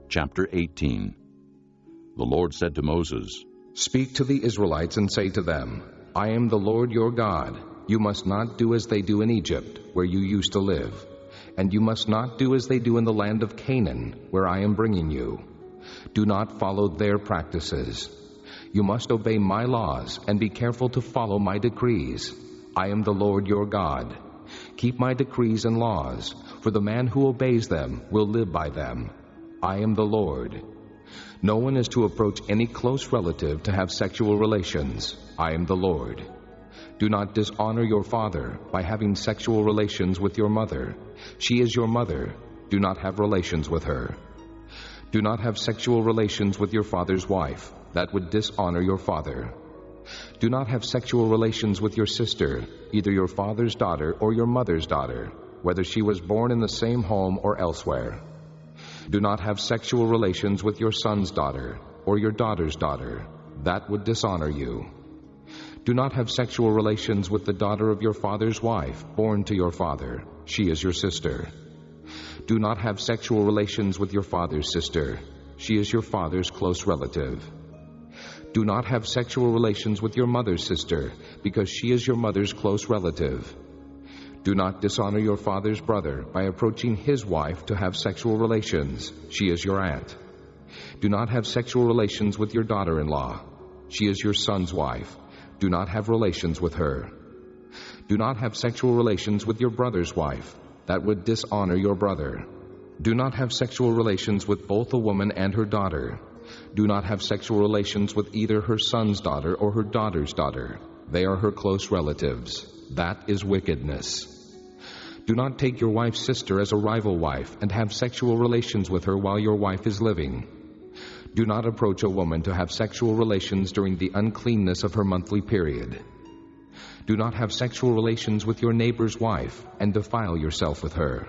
Chapter 18. The Lord said to Moses, Speak to the Israelites and say to them, I am the Lord your God. You must not do as they do in Egypt, where you used to live. And you must not do as they do in the land of Canaan, where I am bringing you. Do not follow their practices. You must obey my laws and be careful to follow my decrees. I am the Lord your God. Keep my decrees and laws, for the man who obeys them will live by them. I am the Lord. No one is to approach any close relative to have sexual relations. I am the Lord. Do not dishonor your father by having sexual relations with your mother. She is your mother. Do not have relations with her. Do not have sexual relations with your father's wife. That would dishonor your father. Do not have sexual relations with your sister, either your father's daughter or your mother's daughter, whether she was born in the same home or elsewhere. Do not have sexual relations with your son's daughter or your daughter's daughter. That would dishonor you. Do not have sexual relations with the daughter of your father's wife, born to your father. She is your sister. Do not have sexual relations with your father's sister. She is your father's close relative. Do not have sexual relations with your mother's sister, because she is your mother's close relative. Do not dishonor your father's brother by approaching his wife to have sexual relations. She is your aunt. Do not have sexual relations with your daughter-in-law. She is your son's wife. Do not have relations with her. Do not have sexual relations with your brother's wife. That would dishonor your brother. Do not have sexual relations with both a woman and her daughter. Do not have sexual relations with either her son's daughter or her daughter's daughter. They are her close relatives. That is wickedness. Do not take your wife's sister as a rival wife and have sexual relations with her while your wife is living. Do not approach a woman to have sexual relations during the uncleanness of her monthly period. Do not have sexual relations with your neighbor's wife and defile yourself with her.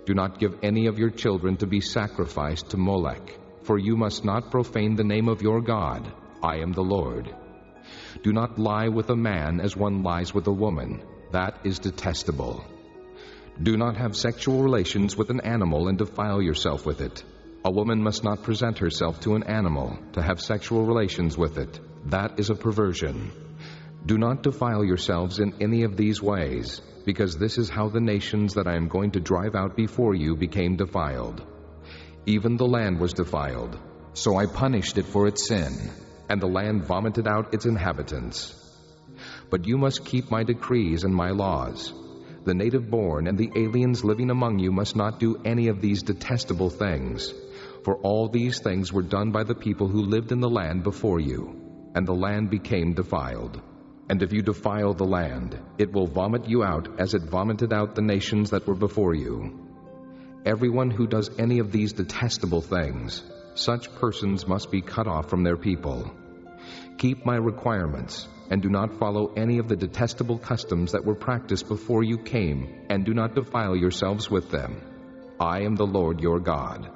Do not give any of your children to be sacrificed to Molech, for you must not profane the name of your God. I am the Lord. Do not lie with a man as one lies with a woman. That is detestable. Do not have sexual relations with an animal and defile yourself with it. A woman must not present herself to an animal to have sexual relations with it. That is a perversion. Do not defile yourselves in any of these ways, because this is how the nations that I am going to drive out before you became defiled. Even the land was defiled, so I punished it for its sin, and the land vomited out its inhabitants. But you must keep my decrees and my laws. The native-born and the aliens living among you must not do any of these detestable things, for all these things were done by the people who lived in the land before you, and the land became defiled. And if you defile the land, it will vomit you out as it vomited out the nations that were before you. Everyone who does any of these detestable things, such persons must be cut off from their people. Keep my requirements, and do not follow any of the detestable customs that were practiced before you came, and do not defile yourselves with them. I am the Lord your God.